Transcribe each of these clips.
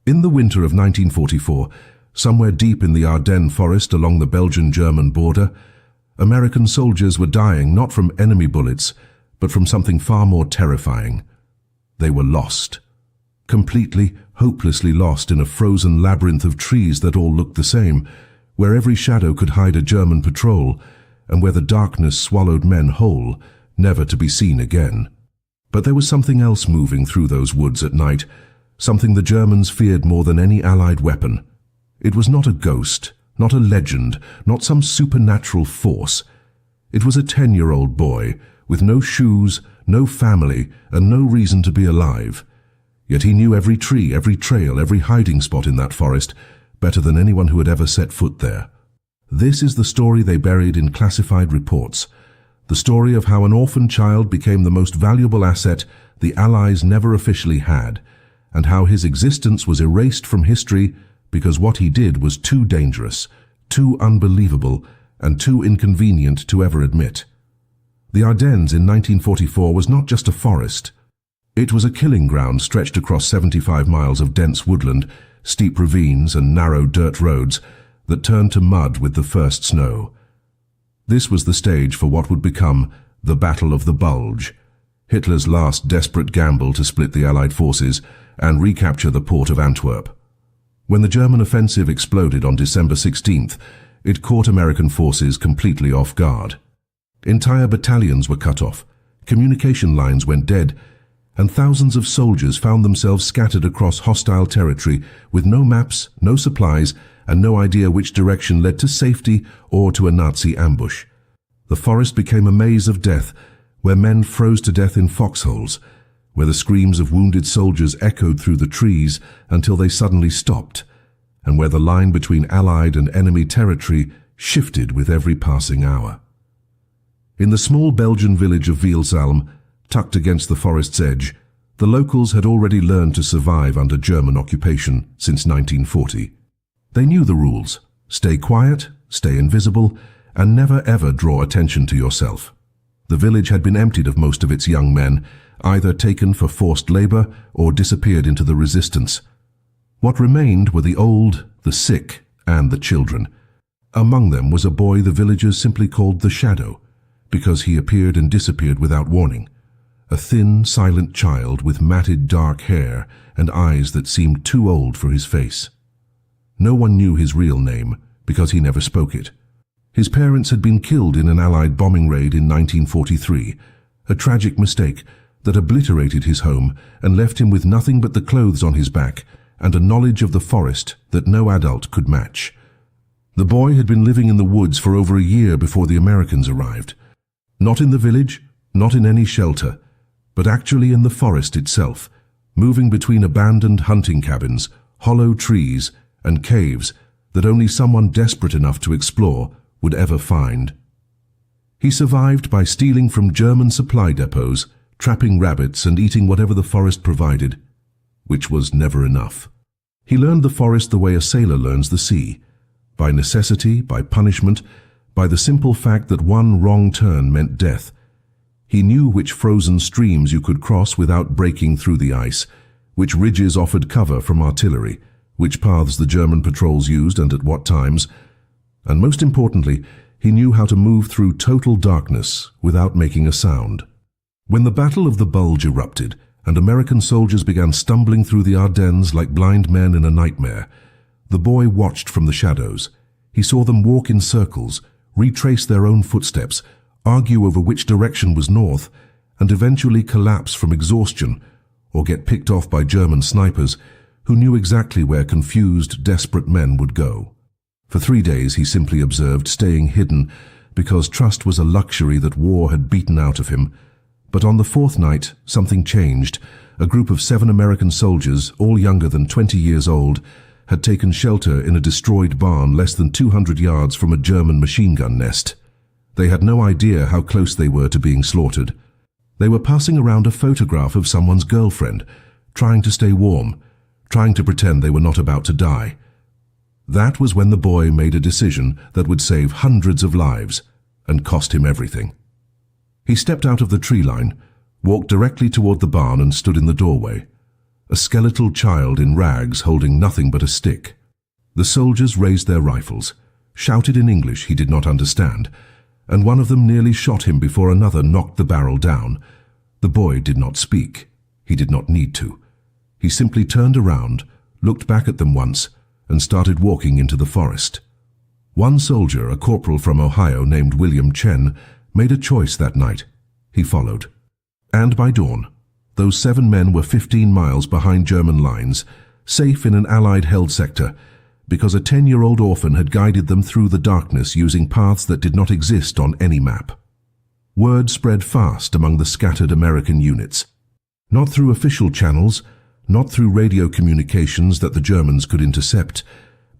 In the winter of 1944, somewhere deep in the Ardennes forest along the Belgian-German border, American soldiers were dying not from enemy bullets, but from something far more terrifying. They were lost. Completely, hopelessly lost in a frozen labyrinth of trees that all looked the same, where every shadow could hide a German patrol, and where the darkness swallowed men whole, never to be seen again. But there was something else moving through those woods at night, something the Germans feared more than any Allied weapon. It was not a ghost, not a legend, not some supernatural force. It was a 10-year-old boy, with no shoes, no family, and no reason to be alive. Yet he knew every tree, every trail, every hiding spot in that forest, better than anyone who had ever set foot there. This is the story they buried in classified reports, the story of how an orphan child became the most valuable asset the Allies never officially had, and how his existence was erased from history because what he did was too dangerous, too unbelievable, and too inconvenient to ever admit. The Ardennes in 1944 was not just a forest. It was a killing ground stretched across 75 miles of dense woodland, steep ravines and narrow dirt roads that turned to mud with the first snow. This was the stage for what would become the Battle of the Bulge, Hitler's last desperate gamble to split the Allied forces and recapture the port of Antwerp. When the German offensive exploded on December 16th, it caught American forces completely off guard. Entire battalions were cut off, communication lines went dead, and thousands of soldiers found themselves scattered across hostile territory with no maps, no supplies, and no idea which direction led to safety or to a Nazi ambush. The forest became a maze of death, where men froze to death in foxholes, where the screams of wounded soldiers echoed through the trees until they suddenly stopped, and where the line between Allied and enemy territory shifted with every passing hour. In the small Belgian village of Vielsalm, tucked against the forest's edge, the locals had already learned to survive under German occupation since 1940. They knew the rules: stay quiet, stay invisible, and never ever draw attention to yourself. The village had been emptied of most of its young men, either taken for forced labor or disappeared into the resistance. What remained were the old, the sick, and the children. Among them was a boy the villagers simply called the Shadow, because he appeared and disappeared without warning. A thin, silent child with matted dark hair and eyes that seemed too old for his face. No one knew his real name, because he never spoke it. His parents had been killed in an Allied bombing raid in 1943, a tragic mistake that obliterated his home and left him with nothing but the clothes on his back and a knowledge of the forest that no adult could match. The boy had been living in the woods for over a year before the Americans arrived. Not in the village, not in any shelter, but actually in the forest itself, moving between abandoned hunting cabins, hollow trees, and caves that only someone desperate enough to explore would ever find. He survived by stealing from German supply depots, trapping rabbits and eating whatever the forest provided, which was never enough. He learned the forest the way a sailor learns the sea, by necessity, by punishment, by the simple fact that one wrong turn meant death. He knew which frozen streams you could cross without breaking through the ice, which ridges offered cover from artillery, which paths the German patrols used and at what times, and most importantly, he knew how to move through total darkness without making a sound. When the Battle of the Bulge erupted and American soldiers began stumbling through the Ardennes like blind men in a nightmare, the boy watched from the shadows. He saw them walk in circles, retrace their own footsteps, argue over which direction was north, and eventually collapse from exhaustion or get picked off by German snipers who knew exactly where confused, desperate men would go. For 3 days he simply observed, staying hidden, because trust was a luxury that war had beaten out of him. But on the 4th night, something changed. A group of 7 American soldiers, all younger than 20 years old, had taken shelter in a destroyed barn less than 200 yards from a German machine gun nest. They had no idea how close they were to being slaughtered. They were passing around a photograph of someone's girlfriend, trying to stay warm, trying to pretend they were not about to die. That was when the boy made a decision that would save hundreds of lives and cost him everything. He stepped out of the tree line, walked directly toward the barn and stood in the doorway. a skeletal child in rags holding nothing but a stick. The soldiers raised their rifles, shouted in English he did not understand, and one of them nearly shot him before another knocked the barrel down. The boy did not speak. He did not need to. He simply turned around, looked back at them once, and started walking into the forest. One soldier, a corporal from Ohio named William Chen, made a choice that night. He followed. And by dawn, those 7 men were 15 miles behind German lines, safe in an Allied-held sector, because a 10-year-old orphan had guided them through the darkness using paths that did not exist on any map. Word spread fast among the scattered American units. Not through official channels, not through radio communications that the Germans could intercept,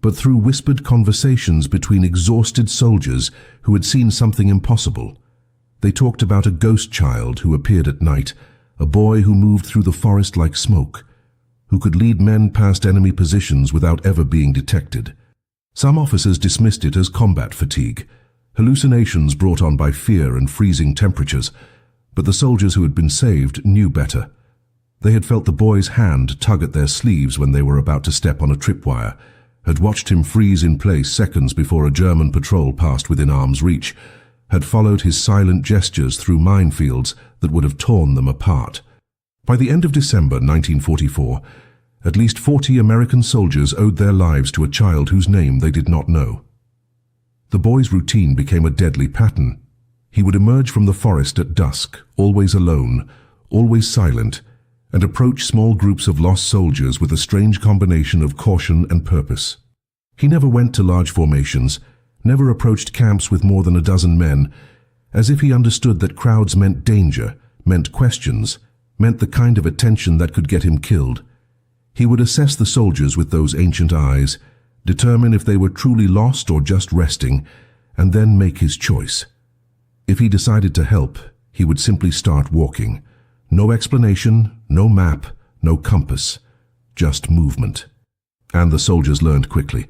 but through whispered conversations between exhausted soldiers who had seen something impossible. They talked about a ghost child who appeared at night, a boy who moved through the forest like smoke, who could lead men past enemy positions without ever being detected. Some officers dismissed it as combat fatigue, hallucinations brought on by fear and freezing temperatures, but the soldiers who had been saved knew better. They had felt the boy's hand tug at their sleeves when they were about to step on a tripwire, had watched him freeze in place seconds before a German patrol passed within arm's reach, had followed his silent gestures through minefields that would have torn them apart. By the end of December 1944, at least 40 American soldiers owed their lives to a child whose name they did not know. The boy's routine became a deadly pattern. He would emerge from the forest at dusk, always alone, always silent, and approach small groups of lost soldiers with a strange combination of caution and purpose. He never went to large formations, never approached camps with more than a dozen men, as if he understood that crowds meant danger, meant questions, meant the kind of attention that could get him killed. He would assess the soldiers with those ancient eyes, determine if they were truly lost or just resting, and then make his choice. If he decided to help, he would simply start walking. No explanation, no map, no compass, just movement. And the soldiers learned quickly.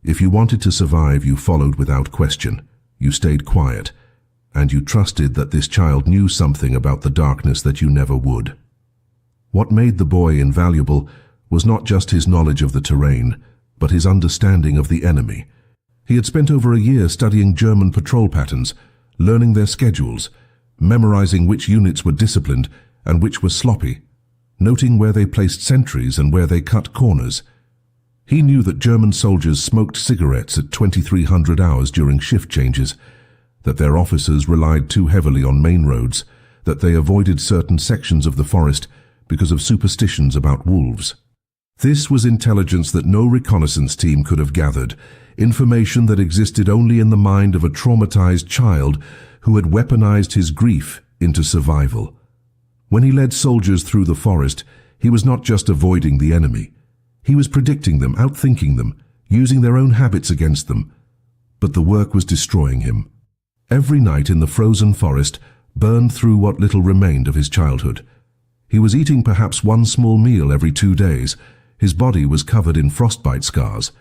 If you wanted to survive, you followed without question. You stayed quiet, and you trusted that this child knew something about the darkness that you never would. What made the boy invaluable was not just his knowledge of the terrain, but his understanding of the enemy. He had spent over a year studying German patrol patterns, learning their schedules, memorizing which units were disciplined and which were sloppy, noting where they placed sentries and where they cut corners. He knew that German soldiers smoked cigarettes at 2300 hours during shift changes, that their officers relied too heavily on main roads, that they avoided certain sections of the forest because of superstitions about wolves. This was intelligence that no reconnaissance team could have gathered, information that existed only in the mind of a traumatized child who had weaponized his grief into survival. When he led soldiers through the forest, he was not just avoiding the enemy. He was predicting them, outthinking them, using their own habits against them. But the work was destroying him. Every night in the frozen forest burned through what little remained of his childhood. He was eating perhaps one small meal every 2 days. His body was covered in frostbite scars,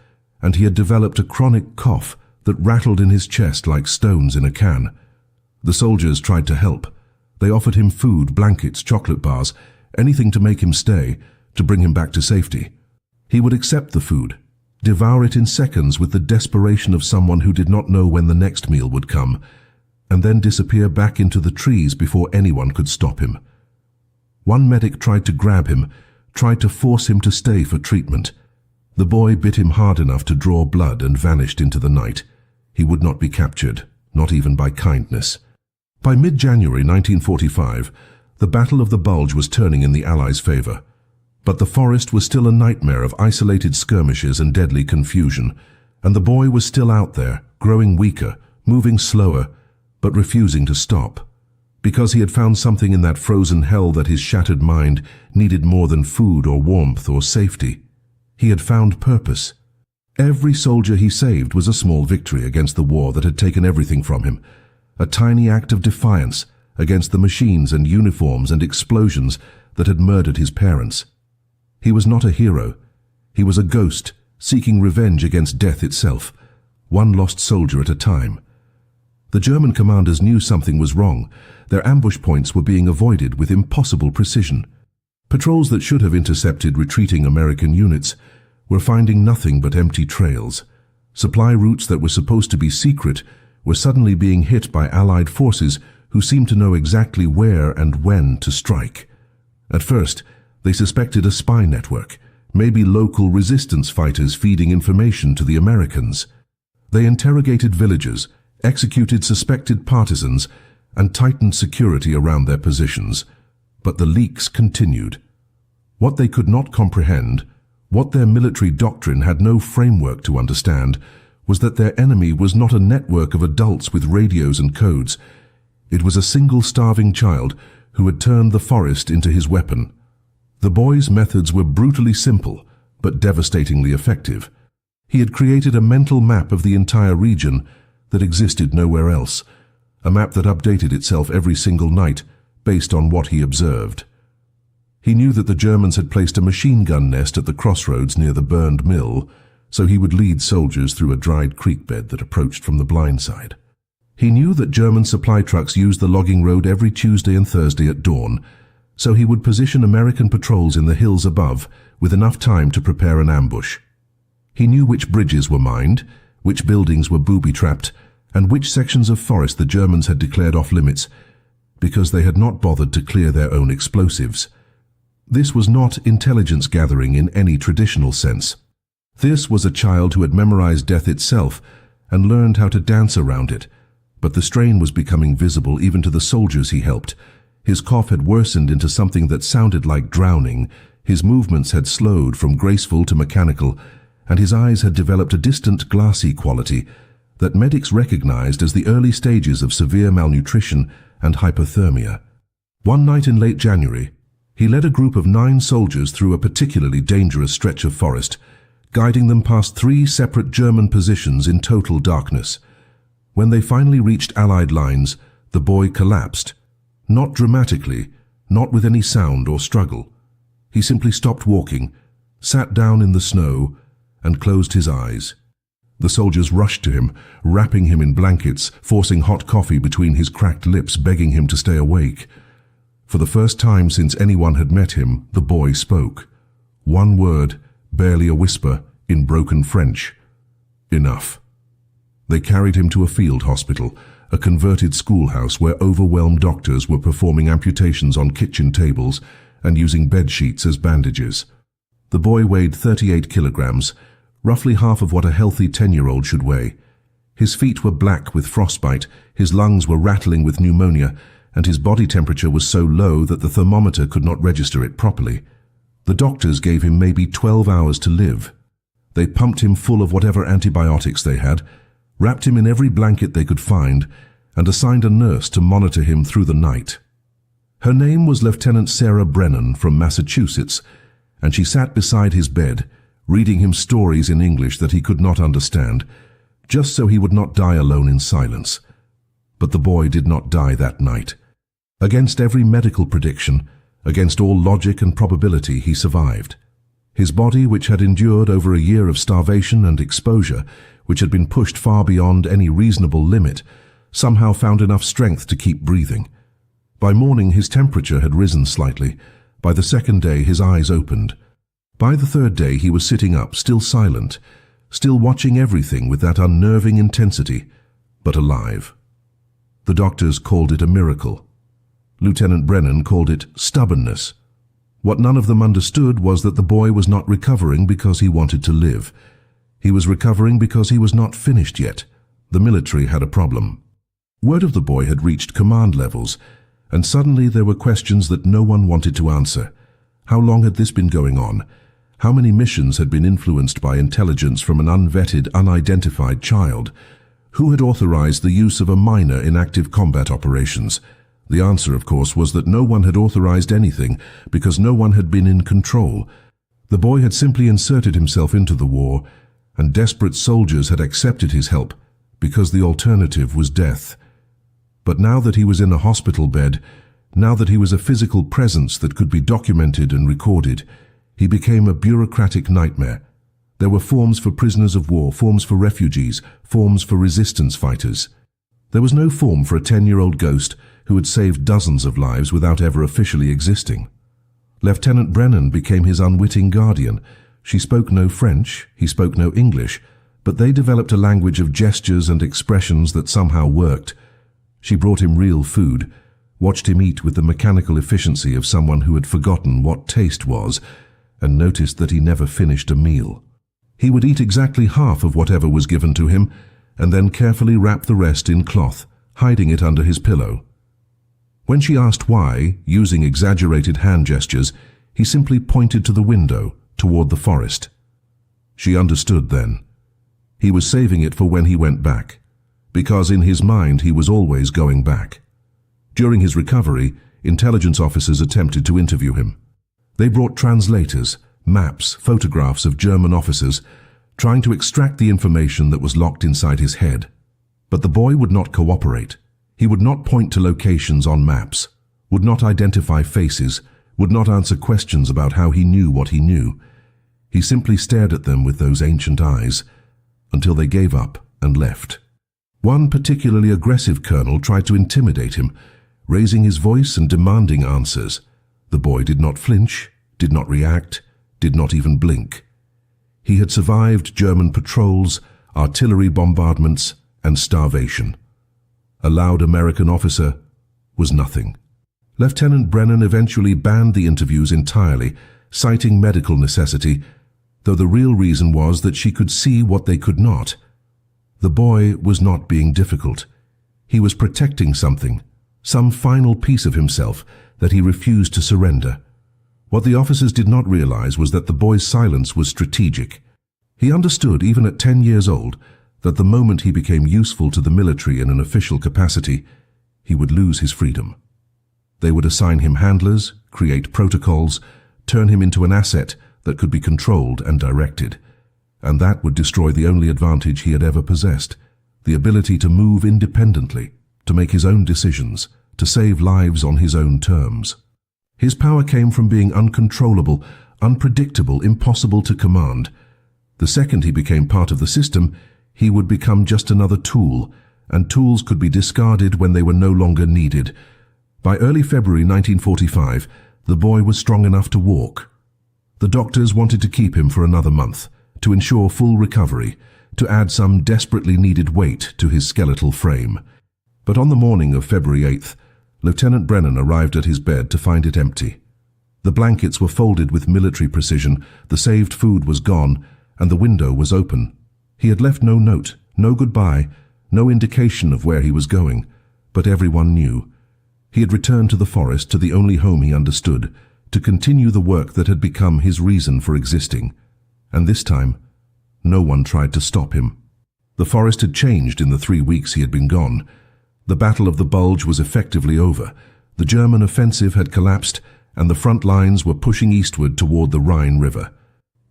and he had developed a chronic cough that rattled in his chest like stones in a can. The soldiers tried to help. They offered him food, blankets, chocolate bars, anything to make him stay, to bring him back to safety. He would accept the food, devour it in seconds with the desperation of someone who did not know when the next meal would come, and then disappear back into the trees before anyone could stop him. One medic tried to grab him, tried to force him to stay for treatment. The boy bit him hard enough to draw blood and vanished into the night. He would not be captured, not even by kindness. By mid-January 1945, the Battle of the Bulge was turning in the Allies' favor. But the forest was still a nightmare of isolated skirmishes and deadly confusion, and the boy was still out there, growing weaker, moving slower, but refusing to stop. Because he had found something in that frozen hell that his shattered mind needed more than food or warmth or safety. He had found purpose. Every soldier he saved was a small victory against the war that had taken everything from him, a tiny act of defiance against the machines and uniforms and explosions that had murdered his parents. He was not a hero. He was a ghost, seeking revenge against death itself, one lost soldier at a time. The German commanders knew something was wrong. Their ambush points were being avoided with impossible precision. Patrols that should have intercepted retreating American units were finding nothing but empty trails. Supply routes that were supposed to be secret were suddenly being hit by Allied forces who seemed to know exactly where and when to strike. At first, they suspected a spy network, maybe local resistance fighters feeding information to the Americans. They interrogated villagers, executed suspected partisans, and tightened security around their positions. But the leaks continued. What they could not comprehend, what their military doctrine had no framework to understand, was that their enemy was not a network of adults with radios and codes. It was a single starving child who had turned the forest into his weapon. The boy's methods were brutally simple, but devastatingly effective. He had created a mental map of the entire region that existed nowhere else, a map that updated itself every single night based on what he observed. He knew that the Germans had placed a machine gun nest at the crossroads near the burned mill, so he would lead soldiers through a dried creek bed that approached from the blind side. He knew that German supply trucks used the logging road every Tuesday and Thursday at dawn, so he would position American patrols in the hills above with enough time to prepare an ambush. He knew which bridges were mined, which buildings were booby-trapped, and which sections of forest the Germans had declared off-limits, because they had not bothered to clear their own explosives. This was not intelligence gathering in any traditional sense. This was a child who had memorized death itself and learned how to dance around it, but the strain was becoming visible even to the soldiers he helped. His cough had worsened into something that sounded like drowning, his movements had slowed from graceful to mechanical, and his eyes had developed a distant glassy quality that medics recognized as the early stages of severe malnutrition and hypothermia. One night in late January, he led a group of 9 soldiers through a particularly dangerous stretch of forest, guiding them past 3 separate German positions in total darkness. When they finally reached Allied lines, the boy collapsed. Not dramatically, not with any sound or struggle. He simply stopped walking, sat down in the snow, and closed his eyes. The soldiers rushed to him, wrapping him in blankets, forcing hot coffee between his cracked lips, begging him to stay awake. For the first time since anyone had met him, the boy spoke. One word, barely a whisper, in broken French. Enough. They carried him to a field hospital, a converted schoolhouse where overwhelmed doctors were performing amputations on kitchen tables and using bed sheets as bandages. The boy weighed 38 kilograms, roughly half of what a healthy 10-year-old should weigh. His feet were black with frostbite, his lungs were rattling with pneumonia, and his body temperature was so low that the thermometer could not register it properly. The doctors gave him maybe 12 hours to live. They pumped him full of whatever antibiotics they had, wrapped him in every blanket they could find, and assigned a nurse to monitor him through the night. Her name was Lieutenant Sarah Brennan from Massachusetts, and she sat beside his bed, reading him stories in English that he could not understand, just so he would not die alone in silence. But the boy did not die that night. Against every medical prediction, against all logic and probability, he survived. His body, which had endured over a year of starvation and exposure, which had been pushed far beyond any reasonable limit, somehow found enough strength to keep breathing. By morning his temperature had risen slightly. By the second day his eyes opened. By the third day he was sitting up, still silent, still watching everything with that unnerving intensity, but alive. The doctors called it a miracle. Lieutenant Brennan called it stubbornness. What none of them understood was that the boy was not recovering because he wanted to live. He was recovering because he was not finished yet. The military had a problem. Word of the boy had reached command levels, and suddenly there were questions that no one wanted to answer. How long had this been going on? How many missions had been influenced by intelligence from an unvetted, unidentified child? Who had authorized the use of a minor in active combat operations? The answer, of course, was that no one had authorized anything because no one had been in control. The boy had simply inserted himself into the war, and desperate soldiers had accepted his help because the alternative was death. But now that he was in a hospital bed, now that he was a physical presence that could be documented and recorded, he became a bureaucratic nightmare. There were forms for prisoners of war, forms for refugees, forms for resistance fighters. There was no form for a 10-year-old ghost who had saved dozens of lives without ever officially existing. Lieutenant Brennan became his unwitting guardian. She spoke no French, he spoke no English, but they developed a language of gestures and expressions that somehow worked. She brought him real food, watched him eat with the mechanical efficiency of someone who had forgotten what taste was, and noticed that he never finished a meal. He would eat exactly half of whatever was given to him, and then carefully wrap the rest in cloth, hiding it under his pillow. When she asked why, using exaggerated hand gestures, he simply pointed to the window, toward the forest. She understood then. He was saving it for when he went back, because in his mind he was always going back. During his recovery, intelligence officers attempted to interview him. They brought translators, maps, photographs of German officers, trying to extract the information that was locked inside his head. But the boy would not cooperate. He would not point to locations on maps, would not identify faces, would not answer questions about how he knew what he knew. He simply stared at them with those ancient eyes, until they gave up and left. One particularly aggressive colonel tried to intimidate him, raising his voice and demanding answers. The boy did not flinch, did not react, did not even blink. He had survived German patrols, artillery bombardments, and starvation. A loud American officer was nothing. Lieutenant Brennan eventually banned the interviews entirely, citing medical necessity, though the real reason was that she could see what they could not. The boy was not being difficult. He was protecting something, some final piece of himself that he refused to surrender. What the officers did not realize was that the boy's silence was strategic. He understood, even at 10 years old, that the moment he became useful to the military in an official capacity, he would lose his freedom. They would assign him handlers, create protocols, turn him into an asset that could be controlled and directed. And that would destroy the only advantage he had ever possessed, the ability to move independently, to make his own decisions, to save lives on his own terms. His power came from being uncontrollable, unpredictable, impossible to command. The second he became part of the system, he would become just another tool, and tools could be discarded when they were no longer needed. By early February 1945, the boy was strong enough to walk. The doctors wanted to keep him for another month, to ensure full recovery, to add some desperately needed weight to his skeletal frame. But on the morning of February 8th, Lieutenant Brennan arrived at his bed to find it empty. The blankets were folded with military precision, the saved food was gone, and the window was open. He had left no note, no goodbye, no indication of where he was going, but everyone knew. He had returned to the forest, to the only home he understood, to continue the work that had become his reason for existing. And this time, no one tried to stop him. The forest had changed in the 3 weeks he had been gone. The Battle of the Bulge was effectively over. The German offensive had collapsed, and the front lines were pushing eastward toward the Rhine River.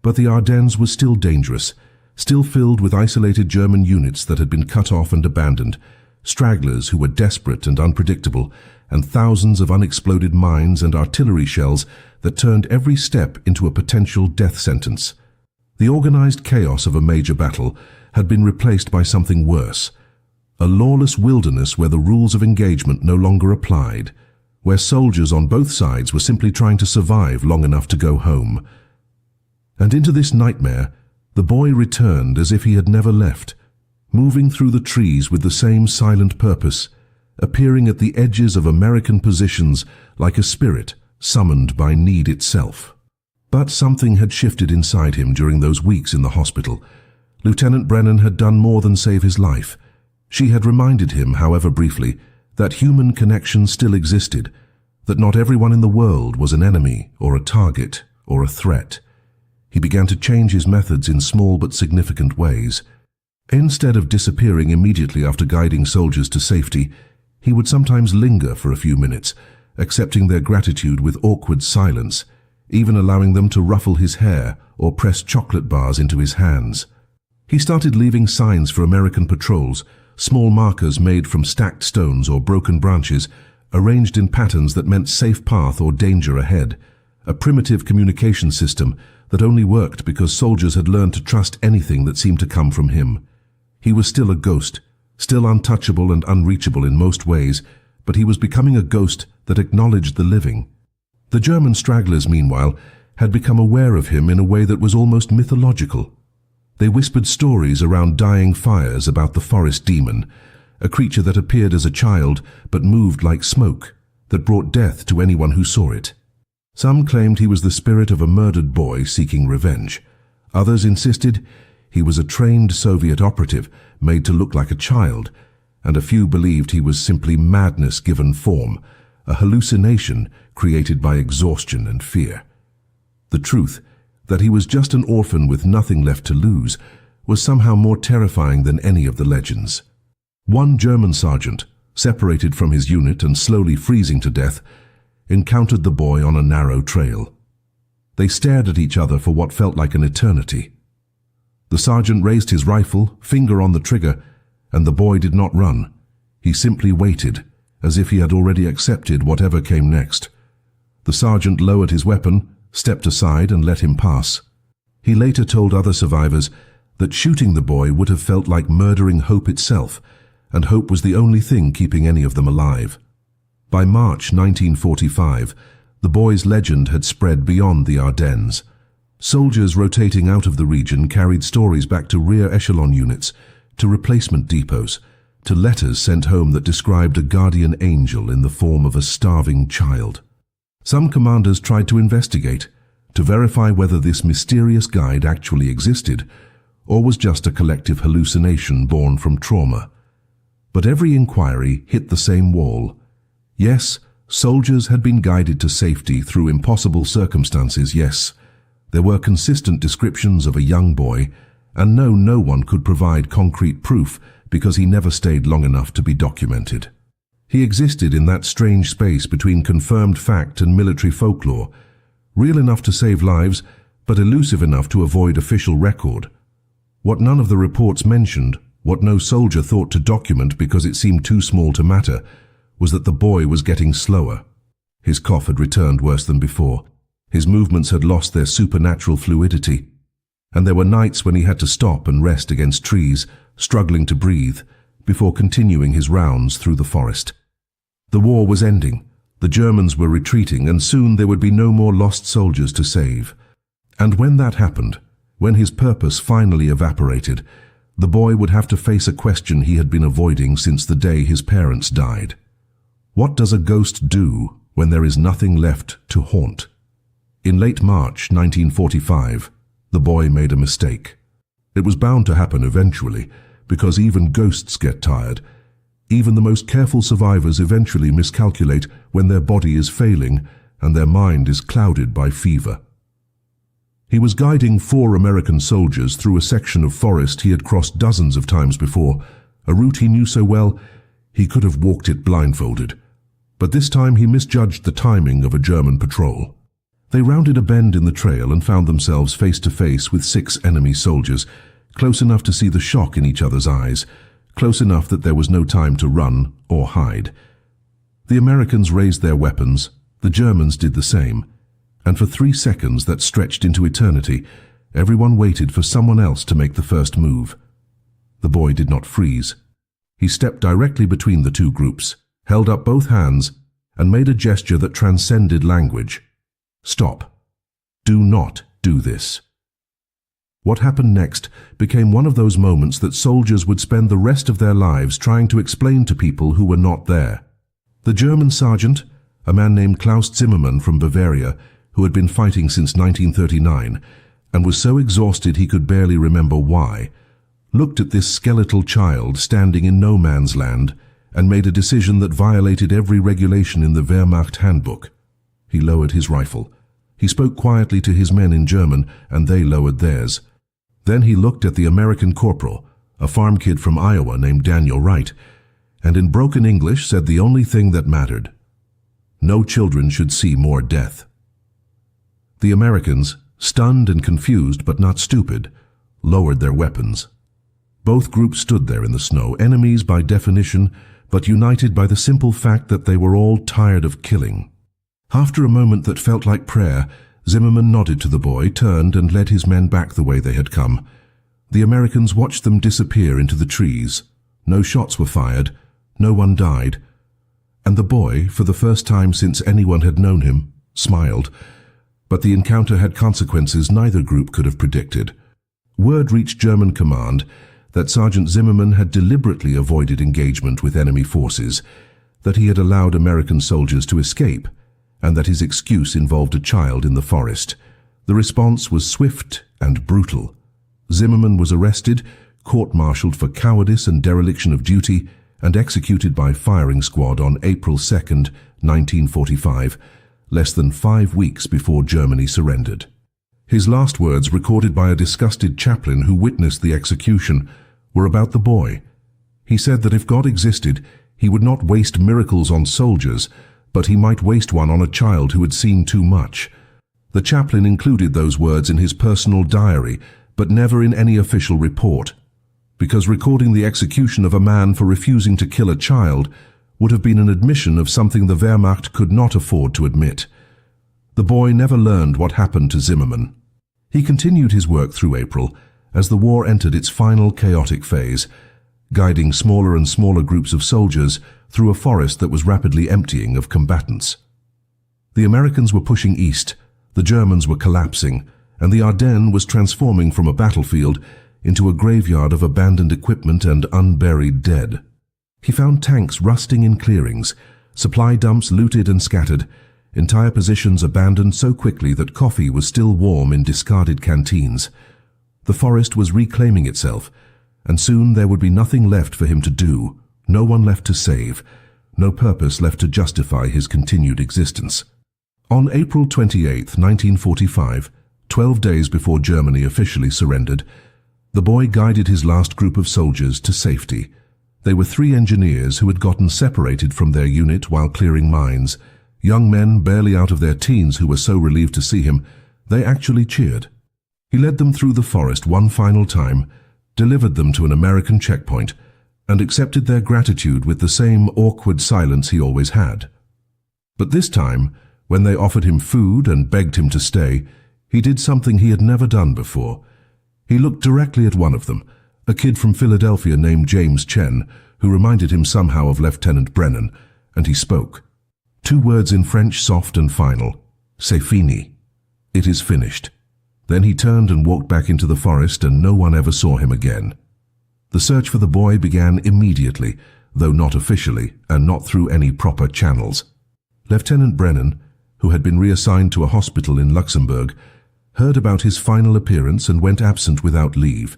But the Ardennes was still dangerous, still filled with isolated German units that had been cut off and abandoned, stragglers who were desperate and unpredictable, and thousands of unexploded mines and artillery shells that turned every step into a potential death sentence. The organized chaos of a major battle had been replaced by something worse, a lawless wilderness where the rules of engagement no longer applied, where soldiers on both sides were simply trying to survive long enough to go home. And into this nightmare, the boy returned as if he had never left, moving through the trees with the same silent purpose, appearing at the edges of American positions like a spirit summoned by need itself. But something had shifted inside him during those weeks in the hospital. Lieutenant Brennan had done more than save his life. She had reminded him, however briefly, that human connection still existed, that not everyone in the world was an enemy or a target or a threat. He began to change his methods in small but significant ways. Instead of disappearing immediately after guiding soldiers to safety, he would sometimes linger for a few minutes, accepting their gratitude with awkward silence, even allowing them to ruffle his hair or press chocolate bars into his hands. He started leaving signs for American patrols, small markers made from stacked stones or broken branches, arranged in patterns that meant safe path or danger ahead, a primitive communication system that only worked because soldiers had learned to trust anything that seemed to come from him. He was still a ghost, still untouchable and unreachable in most ways, but he was becoming a ghost that acknowledged the living. The German stragglers, meanwhile, had become aware of him in a way that was almost mythological. They whispered stories around dying fires about the forest demon, a creature that appeared as a child but moved like smoke, that brought death to anyone who saw it. Some claimed he was the spirit of a murdered boy seeking revenge. Others insisted he was a trained Soviet operative made to look like a child, and a few believed he was simply madness given form, a hallucination created by exhaustion and fear. The truth, that he was just an orphan with nothing left to lose, was somehow more terrifying than any of the legends. One German sergeant, separated from his unit and slowly freezing to death, encountered the boy on a narrow trail. They stared at each other for what felt like an eternity. The sergeant raised his rifle, finger on the trigger, and the boy did not run. He simply waited, as if he had already accepted whatever came next. The sergeant lowered his weapon, stepped aside and let him pass. He later told other survivors that shooting the boy would have felt like murdering hope itself, and hope was the only thing keeping any of them alive. By March 1945, the boy's legend had spread beyond the Ardennes. Soldiers rotating out of the region carried stories back to rear echelon units, to replacement depots, to letters sent home that described a guardian angel in the form of a starving child. Some commanders tried to investigate, to verify whether this mysterious guide actually existed, or was just a collective hallucination born from trauma. But every inquiry hit the same wall. Yes, soldiers had been guided to safety through impossible circumstances, yes. There were consistent descriptions of a young boy, and no one could provide concrete proof because he never stayed long enough to be documented. He existed in that strange space between confirmed fact and military folklore, real enough to save lives, but elusive enough to avoid official record. What none of the reports mentioned, what no soldier thought to document because it seemed too small to matter, was that the boy was getting slower. His cough had returned worse than before. His movements had lost their supernatural fluidity, and there were nights when he had to stop and rest against trees, struggling to breathe, before continuing his rounds through the forest. The war was ending, the Germans were retreating, and soon there would be no more lost soldiers to save. And when that happened, when his purpose finally evaporated, the boy would have to face a question he had been avoiding since the day his parents died. What does a ghost do when there is nothing left to haunt? In late March 1945, the boy made a mistake. It was bound to happen eventually, because even ghosts get tired. Even the most careful survivors eventually miscalculate when their body is failing and their mind is clouded by fever. He was guiding 4 American soldiers through a section of forest he had crossed dozens of times before, a route he knew so well he could have walked it blindfolded. But this time he misjudged the timing of a German patrol. They rounded a bend in the trail and found themselves face to face with 6 enemy soldiers, close enough to see the shock in each other's eyes, close enough that there was no time to run or hide. The Americans raised their weapons, the Germans did the same, and for 3 seconds that stretched into eternity, everyone waited for someone else to make the first move. The boy did not freeze. He stepped directly between the 2 groups, held up both hands, and made a gesture that transcended language. Stop. Do not do this. What happened next became one of those moments that soldiers would spend the rest of their lives trying to explain to people who were not there. The German sergeant, a man named Klaus Zimmermann from Bavaria, who had been fighting since 1939 and was so exhausted he could barely remember why, looked at this skeletal child standing in no man's land and made a decision that violated every regulation in the Wehrmacht handbook. He lowered his rifle. He spoke quietly to his men in German, and they lowered theirs. Then he looked at the American corporal, a farm kid from Iowa named Daniel Wright, and in broken English said the only thing that mattered. No children should see more death. The Americans, stunned and confused but not stupid, lowered their weapons. Both groups stood there in the snow, enemies by definition, but united by the simple fact that they were all tired of killing. After a moment that felt like prayer, Zimmermann nodded to the boy, turned and led his men back the way they had come. The Americans watched them disappear into the trees. No shots were fired, no one died, and the boy, for the first time since anyone had known him, smiled. But the encounter had consequences neither group could have predicted. Word reached German command that Sergeant Zimmermann had deliberately avoided engagement with enemy forces, that he had allowed American soldiers to escape, and that his excuse involved a child in the forest. The response was swift and brutal. Zimmermann was arrested, court-martialed for cowardice and dereliction of duty, and executed by firing squad on April 2nd, 1945, less than 5 weeks before Germany surrendered. His last words, recorded by a disgusted chaplain who witnessed the execution, were about the boy. He said that if God existed, he would not waste miracles on soldiers, but he might waste one on a child who had seen too much. The chaplain included those words in his personal diary, but never in any official report, because recording the execution of a man for refusing to kill a child would have been an admission of something the Wehrmacht could not afford to admit. The boy never learned what happened to Zimmermann. He continued his work through April as the war entered its final chaotic phase, guiding smaller and smaller groups of soldiers through a forest that was rapidly emptying of combatants. The Americans were pushing east, the Germans were collapsing, and the Ardennes was transforming from a battlefield into a graveyard of abandoned equipment and unburied dead. He found tanks rusting in clearings, supply dumps looted and scattered, entire positions abandoned so quickly that coffee was still warm in discarded canteens. The forest was reclaiming itself, and soon there would be nothing left for him to do, no one left to save, no purpose left to justify his continued existence. On April 28, 1945, 12 days before Germany officially surrendered, the boy guided his last group of soldiers to safety. They were 3 engineers who had gotten separated from their unit while clearing mines, young men barely out of their teens who were so relieved to see him, they actually cheered. He led them through the forest one final time, delivered them to an American checkpoint, and accepted their gratitude with the same awkward silence he always had. But this time, when they offered him food and begged him to stay, he did something he had never done before. He looked directly at one of them, a kid from Philadelphia named James Chen, who reminded him somehow of Lieutenant Brennan, and he spoke. 2 words in French, soft and final. C'est fini. It is finished. Then he turned and walked back into the forest, and no one ever saw him again. The search for the boy began immediately, though not officially, and not through any proper channels. Lieutenant Brennan, who had been reassigned to a hospital in Luxembourg, heard about his final appearance and went absent without leave,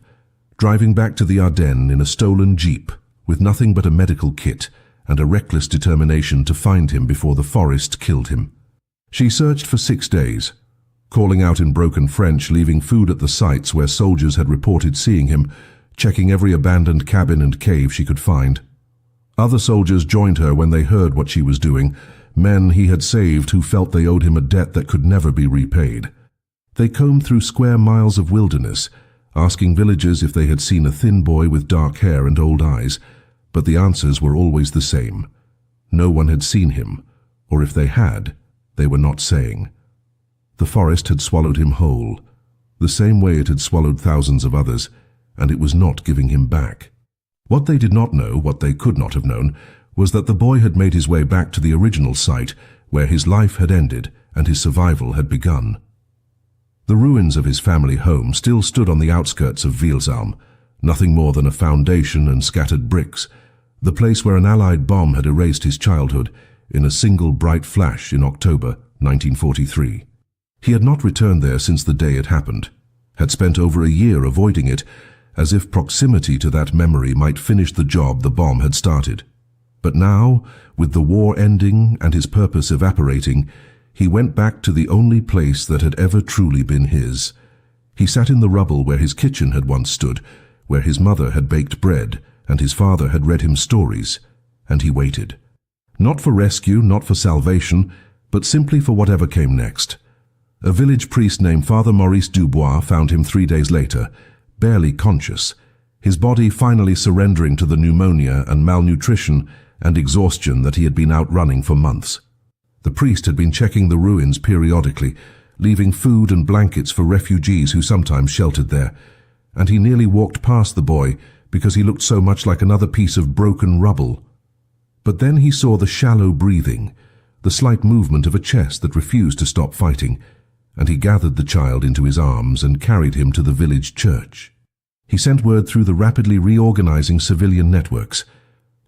driving back to the Ardennes in a stolen jeep with nothing but a medical kit and a reckless determination to find him before the forest killed him. She searched for 6 days, calling out in broken French, leaving food at the sites where soldiers had reported seeing him, checking every abandoned cabin and cave she could find. Other soldiers joined her when they heard what she was doing, men he had saved who felt they owed him a debt that could never be repaid. They combed through square miles of wilderness, asking villagers if they had seen a thin boy with dark hair and old eyes, but the answers were always the same. No one had seen him, or if they had, they were not saying. The forest had swallowed him whole, the same way it had swallowed thousands of others, and it was not giving him back. What they did not know, what they could not have known, was that the boy had made his way back to the original site where his life had ended and his survival had begun. The ruins of his family home still stood on the outskirts of Wilsheim, nothing more than a foundation and scattered bricks, the place where an Allied bomb had erased his childhood in a single bright flash in October 1943. He had not returned there since the day it happened, had spent over a year avoiding it, as if proximity to that memory might finish the job the bomb had started. But now, with the war ending and his purpose evaporating, he went back to the only place that had ever truly been his. He sat in the rubble where his kitchen had once stood, where his mother had baked bread and his father had read him stories, and he waited. Not for rescue, not for salvation, but simply for whatever came next. A village priest named Father Maurice Dubois found him 3 days later, barely conscious, his body finally surrendering to the pneumonia and malnutrition and exhaustion that he had been outrunning for months. The priest had been checking the ruins periodically, leaving food and blankets for refugees who sometimes sheltered there, and he nearly walked past the boy because he looked so much like another piece of broken rubble. But then he saw the shallow breathing, the slight movement of a chest that refused to stop fighting, and he gathered the child into his arms and carried him to the village church. He sent word through the rapidly reorganizing civilian networks,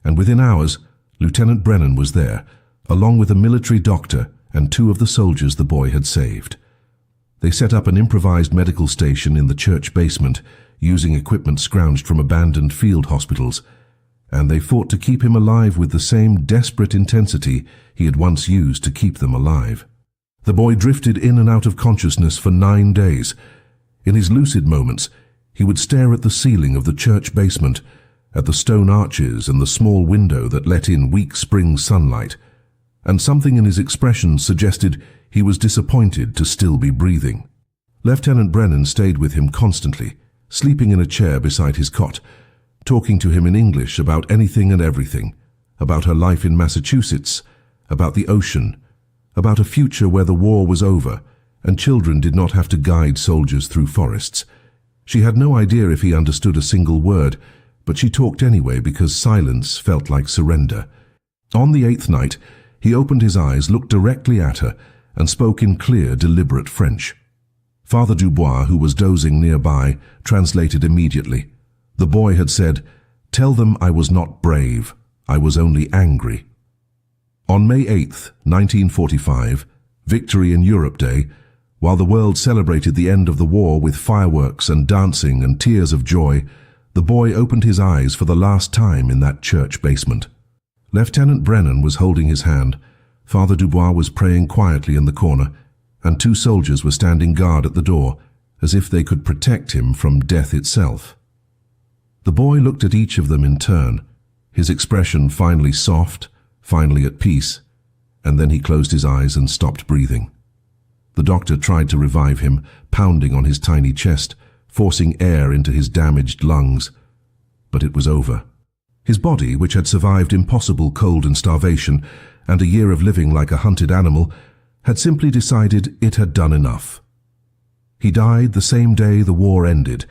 and within hours, Lieutenant Brennan was there, along with a military doctor and 2 of the soldiers the boy had saved. They set up an improvised medical station in the church basement, using equipment scrounged from abandoned field hospitals, and they fought to keep him alive with the same desperate intensity he had once used to keep them alive. The boy drifted in and out of consciousness for 9 days. In his lucid moments, he would stare at the ceiling of the church basement, at the stone arches and the small window that let in weak spring sunlight, and something in his expression suggested he was disappointed to still be breathing. Lieutenant Brennan stayed with him constantly, sleeping in a chair beside his cot, talking to him in English about anything and everything, about her life in Massachusetts, about the ocean, about a future where the war was over and children did not have to guide soldiers through forests. She had no idea if he understood a single word, but she talked anyway because silence felt like surrender. On the 8th night, he opened his eyes, looked directly at her, and spoke in clear, deliberate French. Father Dubois, who was dozing nearby, translated immediately. The boy had said, "Tell them I was not brave, I was only angry." On May 8, 1945, Victory in Europe Day, while the world celebrated the end of the war with fireworks and dancing and tears of joy, the boy opened his eyes for the last time in that church basement. Lieutenant Brennan was holding his hand, Father Dubois was praying quietly in the corner, and 2 soldiers were standing guard at the door, as if they could protect him from death itself. The boy looked at each of them in turn, his expression finally soft, finally at peace, and then he closed his eyes and stopped breathing. The doctor tried to revive him, pounding on his tiny chest, forcing air into his damaged lungs. But it was over. His body, which had survived impossible cold and starvation, and a year of living like a hunted animal, had simply decided it had done enough. He died the same day the war ended,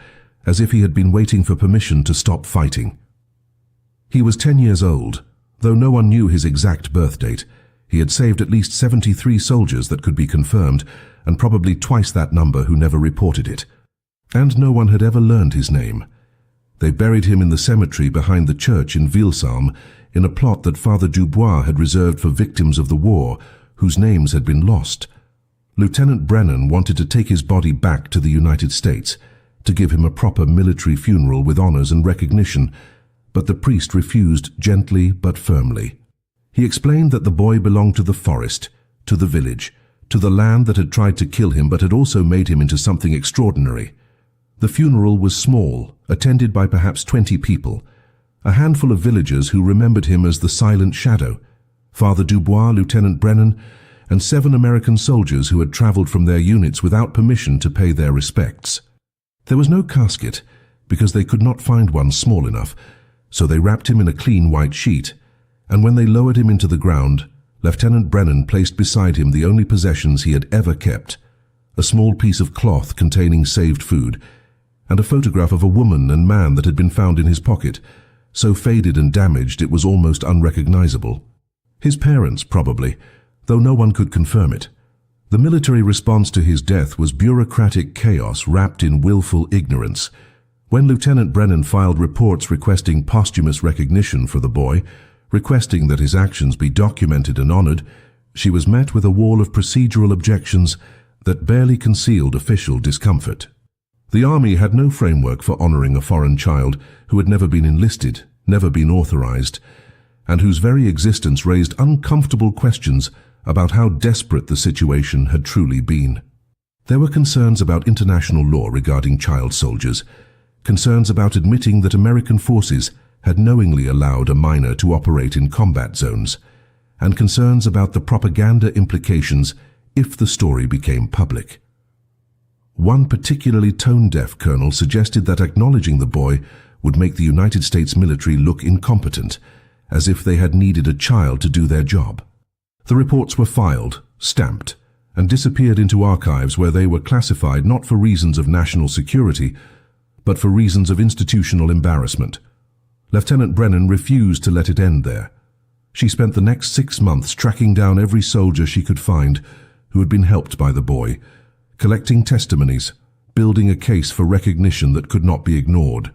as if he had been waiting for permission to stop fighting. He was 10 years old, though no one knew his exact birth date. He had saved at least 73 soldiers that could be confirmed, and probably twice that number who never reported it. And no one had ever learned his name. They buried him in the cemetery behind the church in Unveiled, in a plot that Father Dubois had reserved for victims of the war, whose names had been lost. Lieutenant Brennan wanted to take his body back to the United States, to give him a proper military funeral with honors and recognition, but the priest refused gently but firmly. He explained that the boy belonged to the forest, to the village, to the land that had tried to kill him but had also made him into something extraordinary. The funeral was small, attended by perhaps 20 people, a handful of villagers who remembered him as the Silent Shadow, Father Dubois, Lieutenant Brennan, and 7 American soldiers who had traveled from their units without permission to pay their respects. There was no casket, because they could not find one small enough, so they wrapped him in a clean white sheet, and when they lowered him into the ground, Lieutenant Brennan placed beside him the only possessions he had ever kept, a small piece of cloth containing saved food, and a photograph of a woman and man that had been found in his pocket, so faded and damaged it was almost unrecognizable. His parents, probably, though no one could confirm it. The military response to his death was bureaucratic chaos wrapped in willful ignorance. When Lieutenant Brennan filed reports requesting posthumous recognition for the boy, requesting that his actions be documented and honored, she was met with a wall of procedural objections that barely concealed official discomfort. The army had no framework for honoring a foreign child who had never been enlisted, never been authorized, and whose very existence raised uncomfortable questions about how desperate the situation had truly been. There were concerns about international law regarding child soldiers, concerns about admitting that American forces had knowingly allowed a minor to operate in combat zones, and concerns about the propaganda implications if the story became public. One particularly tone-deaf colonel suggested that acknowledging the boy would make the United States military look incompetent, as if they had needed a child to do their job. The reports were filed, stamped, and disappeared into archives where they were classified not for reasons of national security, but for reasons of institutional embarrassment. Lieutenant Brennan refused to let it end there. She spent the next 6 months tracking down every soldier she could find who had been helped by the boy, collecting testimonies, building a case for recognition that could not be ignored.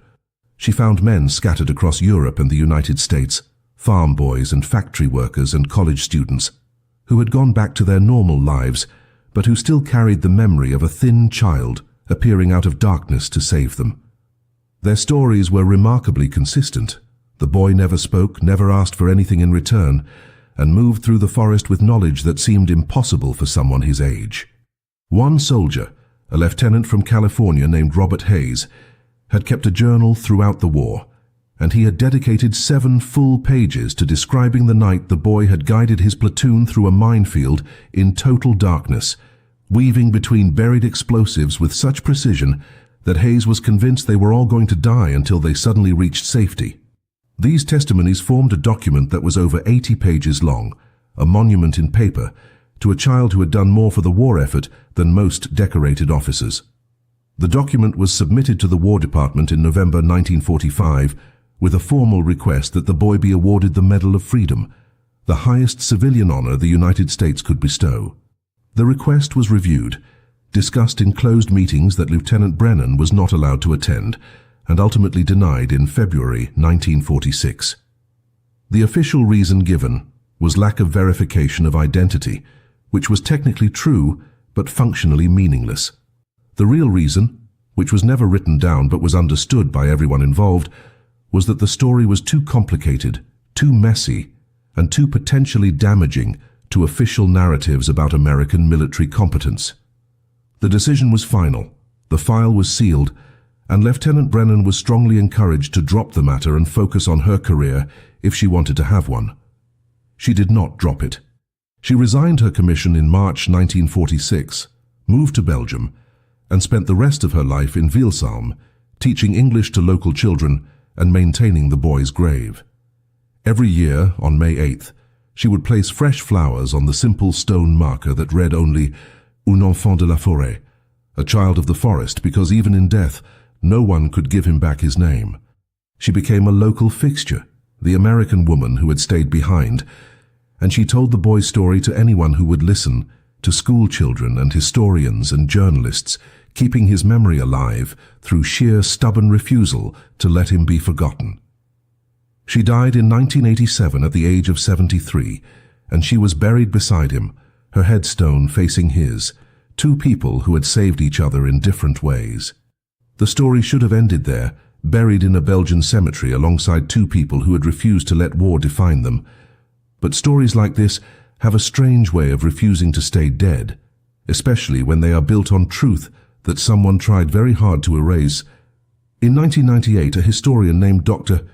She found men scattered across Europe and the United States, farm boys and factory workers and college students, who had gone back to their normal lives, but who still carried the memory of a thin child appearing out of darkness to save them. Their stories were remarkably consistent. The boy never spoke, never asked for anything in return, and moved through the forest with knowledge that seemed impossible for someone his age. One soldier, a lieutenant from California named Robert Hayes, had kept a journal throughout the war, and he had dedicated 7 full pages to describing the night the boy had guided his platoon through a minefield in total darkness, weaving between buried explosives with such precision that Hayes was convinced they were all going to die until they suddenly reached safety. These testimonies formed a document that was over 80 pages long, a monument in paper, to a child who had done more for the war effort than most decorated officers. The document was submitted to the War Department in November 1945 with a formal request that the boy be awarded the Medal of Freedom, the highest civilian honor the United States could bestow. The request was reviewed, discussed in closed meetings that Lieutenant Brennan was not allowed to attend, and ultimately denied in February 1946. The official reason given was lack of verification of identity, which was technically true but functionally meaningless. The real reason, which was never written down but was understood by everyone involved, was that the story was too complicated, too messy, and too potentially damaging to official narratives about American military competence. The decision was final, the file was sealed, and Lieutenant Brennan was strongly encouraged to drop the matter and focus on her career if she wanted to have one. She did not drop it. She resigned her commission in March 1946, moved to Belgium, and spent the rest of her life in Wilsum, teaching English to local children and maintaining the boy's grave. Every year, on May 8th, she would place fresh flowers on the simple stone marker that read only "Un enfant de la forêt," a child of the forest, because even in death, no one could give him back his name. She became a local fixture, the American woman who had stayed behind, and she told the boy's story to anyone who would listen, to school children and historians and journalists, keeping his memory alive through sheer stubborn refusal to let him be forgotten. She died in 1987 at the age of 73, and she was buried beside him, her headstone facing his, 2 people who had saved each other in different ways. The story should have ended there, buried in a Belgian cemetery alongside 2 people who had refused to let war define them. But stories like this have a strange way of refusing to stay dead, especially when they are built on truth that someone tried very hard to erase. In 1998, a historian named Dr.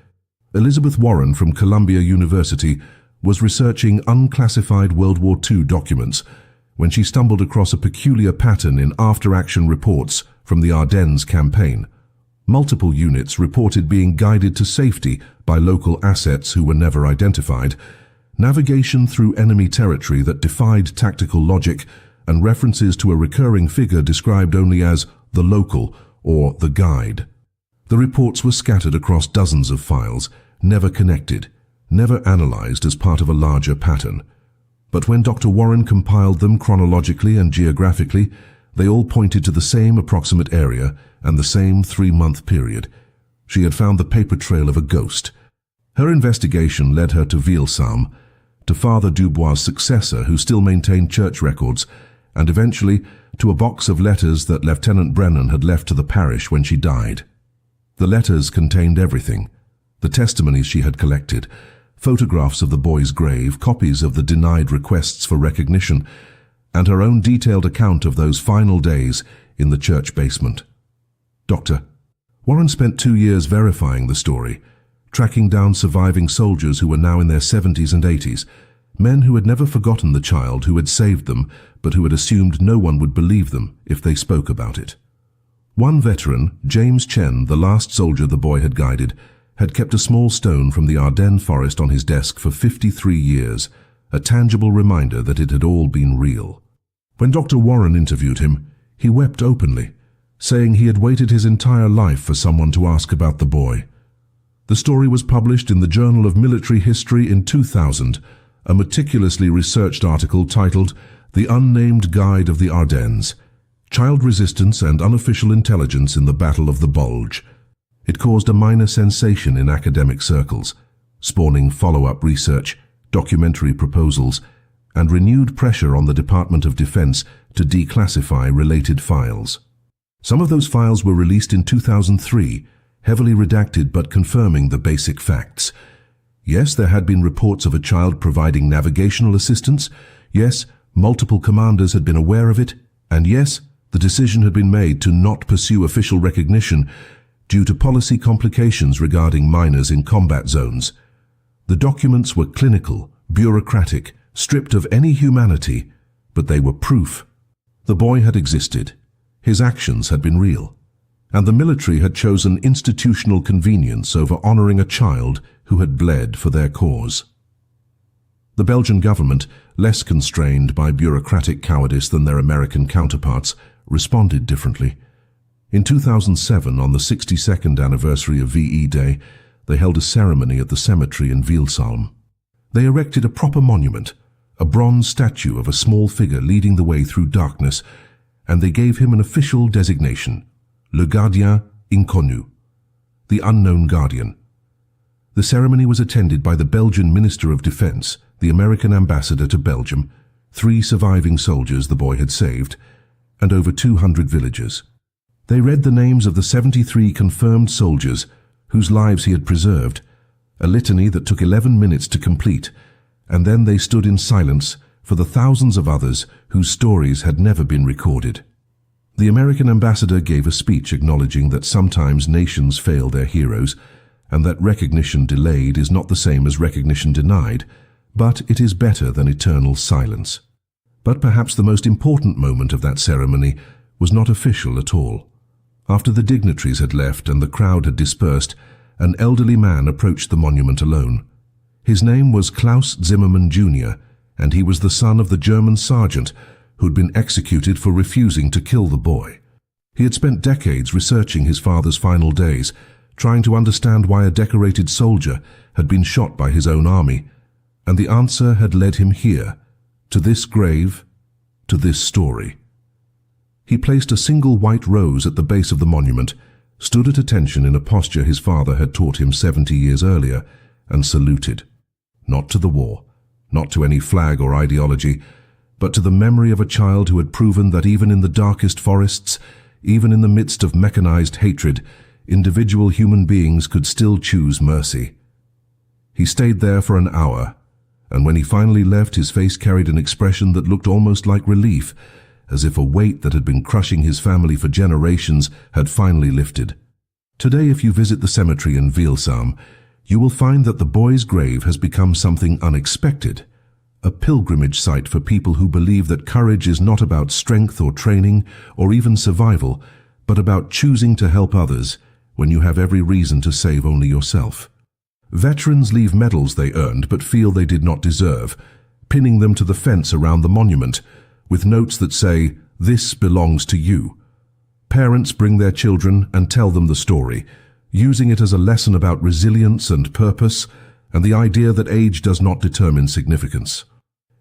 Elizabeth Warren from Columbia University was researching unclassified World War II documents when she stumbled across a peculiar pattern in after-action reports from the Ardennes campaign. Multiple units reported being guided to safety by local assets who were never identified, navigation through enemy territory that defied tactical logic, and references to a recurring figure described only as the local or the guide. The reports were scattered across dozens of files, never connected, never analyzed as part of a larger pattern. But when Dr. Warren compiled them chronologically and geographically, they all pointed to the same approximate area and the same 3-month period. She had found the paper trail of a ghost. Her investigation led her to Wilsum, to Father Dubois' successor who still maintained church records, and eventually to a box of letters that Lieutenant Brennan had left to the parish when she died. The letters contained everything: the testimonies she had collected, photographs of the boy's grave, copies of the denied requests for recognition, and her own detailed account of those final days in the church basement. Dr. Warren spent 2 years verifying the story, tracking down surviving soldiers who were now in their 70s and 80s, men who had never forgotten the child who had saved them, but who had assumed no one would believe them if they spoke about it. One veteran, James Chen, the last soldier the boy had guided, had kept a small stone from the Ardennes forest on his desk for 53 years, a tangible reminder that it had all been real. When Dr. Warren interviewed him, he wept openly, saying he had waited his entire life for someone to ask about the boy. The story was published in the Journal of Military History in 2000, a meticulously researched article titled The Unnamed Guide of the Ardennes: Child Resistance and Unofficial Intelligence in the Battle of the Bulge. It caused a minor sensation in academic circles, spawning follow-up research, documentary proposals, and renewed pressure on the Department of Defense to declassify related files. Some of those files were released in 2003, heavily redacted but confirming the basic facts. Yes, there had been reports of a child providing navigational assistance. Yes, multiple commanders had been aware of it. And yes, the decision had been made to not pursue official recognition due to policy complications regarding minors in combat zones. The documents were clinical, bureaucratic, stripped of any humanity, but they were proof. The boy had existed. His actions had been real. And the military had chosen institutional convenience over honoring a child who had bled for their cause. The Belgian government, less constrained by bureaucratic cowardice than their American counterparts, responded differently. In 2007, on the 62nd anniversary of VE Day, they held a ceremony at the cemetery in Unveiled. They erected a proper monument, a bronze statue of a small figure leading the way through darkness, and they gave him an official designation: Le Gardien Inconnu, the unknown guardian. The ceremony was attended by the Belgian Minister of Defense, the American ambassador to Belgium, 3 surviving soldiers the boy had saved, and over 200 villagers. They read the names of the 73 confirmed soldiers whose lives he had preserved, a litany that took 11 minutes to complete, and then they stood in silence for the thousands of others whose stories had never been recorded. The American ambassador gave a speech acknowledging that sometimes nations fail their heroes, and that recognition delayed is not the same as recognition denied, but it is better than eternal silence. But perhaps the most important moment of that ceremony was not official at all. After the dignitaries had left and the crowd had dispersed, an elderly man approached the monument alone. His name was Klaus Zimmermann Jr., and he was the son of the German sergeant who'd been executed for refusing to kill the boy. He had spent decades researching his father's final days, trying to understand why a decorated soldier had been shot by his own army, and the answer had led him here, to this grave, to this story. He placed a single white rose at the base of the monument, stood at attention in a posture his father had taught him 70 years earlier, and saluted. Not to the war, not to any flag or ideology, but to the memory of a child who had proven that even in the darkest forests, even in the midst of mechanized hatred, individual human beings could still choose mercy. He stayed there for an hour, and when he finally left, his face carried an expression that looked almost like relief, as if a weight that had been crushing his family for generations had finally lifted. Today, if you visit the cemetery in Unveiled, you will find that the boy's grave has become something unexpected, a pilgrimage site for people who believe that courage is not about strength or training or even survival, but about choosing to help others when you have every reason to save only yourself. Veterans leave medals they earned but feel they did not deserve, pinning them to the fence around the monument, with notes that say, "This belongs to you." Parents bring their children and tell them the story, using it as a lesson about resilience and purpose, and the idea that age does not determine significance.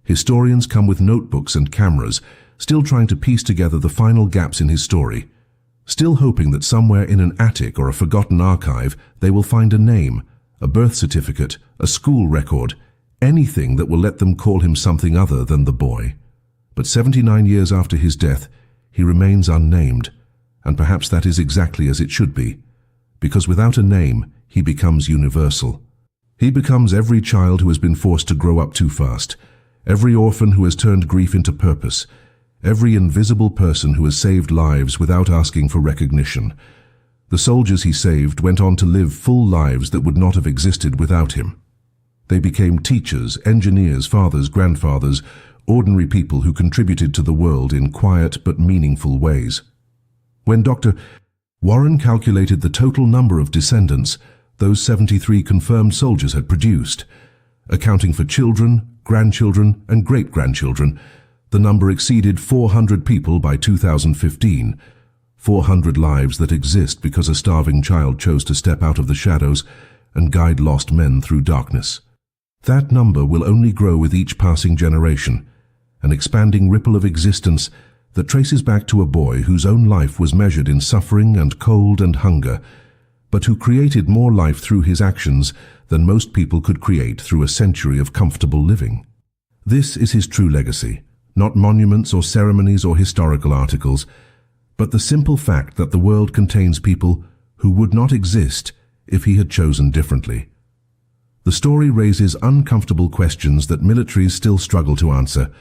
Historians come with notebooks and cameras, still trying to piece together the final gaps in his story, still hoping that somewhere in an attic or a forgotten archive they will find a name, a birth certificate, a school record, anything that will let them call him something other than the boy. But 79 years after his death, he remains unnamed, and perhaps that is exactly as it should be, because without a name, he becomes universal. He becomes every child who has been forced to grow up too fast, every orphan who has turned grief into purpose, every invisible person who has saved lives without asking for recognition. The soldiers he saved went on to live full lives that would not have existed without him. They became teachers, engineers, fathers, grandfathers, ordinary people who contributed to the world in quiet but meaningful ways. When Dr. Warren calculated the total number of descendants those 73 confirmed soldiers had produced, accounting for children, grandchildren, and great-grandchildren, the number exceeded 400 people by 2015, 400 lives that exist because a starving child chose to step out of the shadows and guide lost men through darkness. That number will only grow with each passing generation, an expanding ripple of existence that traces back to a boy whose own life was measured in suffering and cold and hunger, but who created more life through his actions than most people could create through a century of comfortable living. This is his true legacy, not monuments or ceremonies or historical articles, but the simple fact that the world contains people who would not exist if he had chosen differently. The story raises uncomfortable questions that militaries still struggle to answer.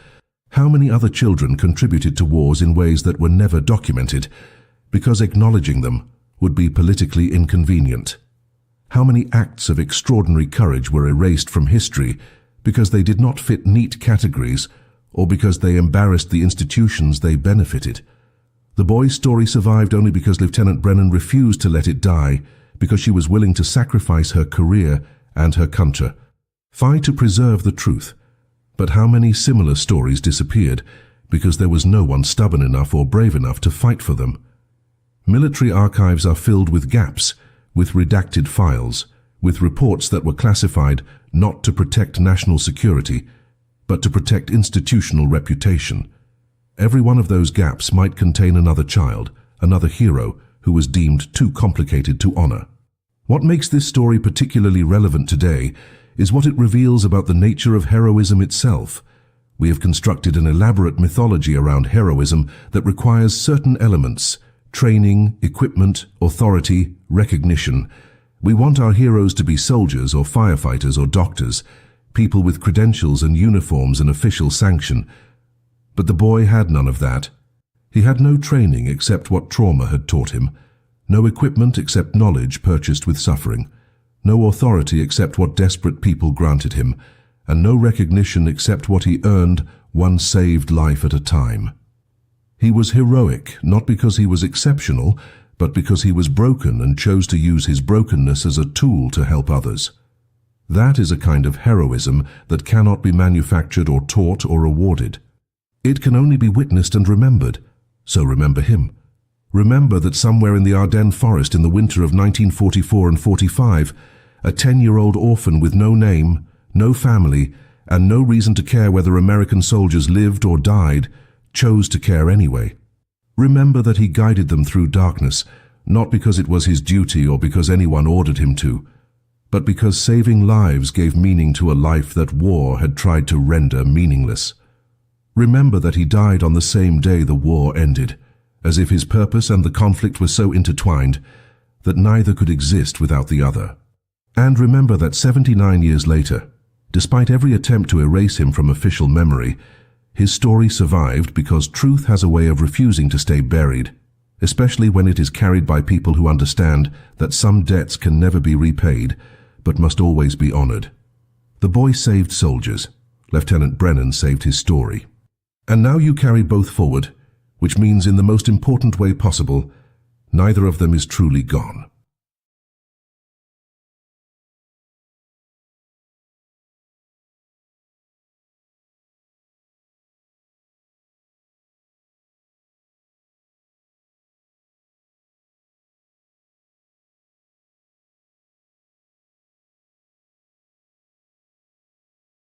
How many other children contributed to wars in ways that were never documented, because acknowledging them would be politically inconvenient? How many acts of extraordinary courage were erased from history because they did not fit neat categories or because they embarrassed the institutions they benefited? The boy's story survived only because Lieutenant Brennan refused to let it die, because she was willing to sacrifice her career and her country. Fight to preserve the truth. But how many similar stories disappeared because there was no one stubborn enough or brave enough to fight for them? Military archives are filled with gaps, with redacted files, with reports that were classified not to protect national security, but to protect institutional reputation. Every one of those gaps might contain another child, another hero, who was deemed too complicated to honor. What makes this story particularly relevant today is what it reveals about the nature of heroism itself. We have constructed an elaborate mythology around heroism that requires certain elements: training, equipment, authority, recognition. We want our heroes to be soldiers or firefighters or doctors, people with credentials and uniforms and official sanction. But the boy had none of that. He had no training except what trauma had taught him, no equipment except knowledge purchased with suffering, no authority except what desperate people granted him, and no recognition except what he earned one saved life at a time. He was heroic, not because he was exceptional, but because he was broken and chose to use his brokenness as a tool to help others. That is a kind of heroism that cannot be manufactured or taught or awarded. It can only be witnessed and remembered. So remember him. Remember that somewhere in the Ardennes forest in the winter of 1944 and 45, a 10-year-old orphan with no name, no family, and no reason to care whether American soldiers lived or died, chose to care anyway. Remember that he guided them through darkness, not because it was his duty or because anyone ordered him to, but because saving lives gave meaning to a life that war had tried to render meaningless. Remember that he died on the same day the war ended, as if his purpose and the conflict were so intertwined that neither could exist without the other. And remember that 79 years later, despite every attempt to erase him from official memory, his story survived because truth has a way of refusing to stay buried, especially when it is carried by people who understand that some debts can never be repaid, but must always be honored. The boy saved soldiers. Lieutenant Brennan saved his story. And now you carry both forward, which means in the most important way possible, neither of them is truly gone.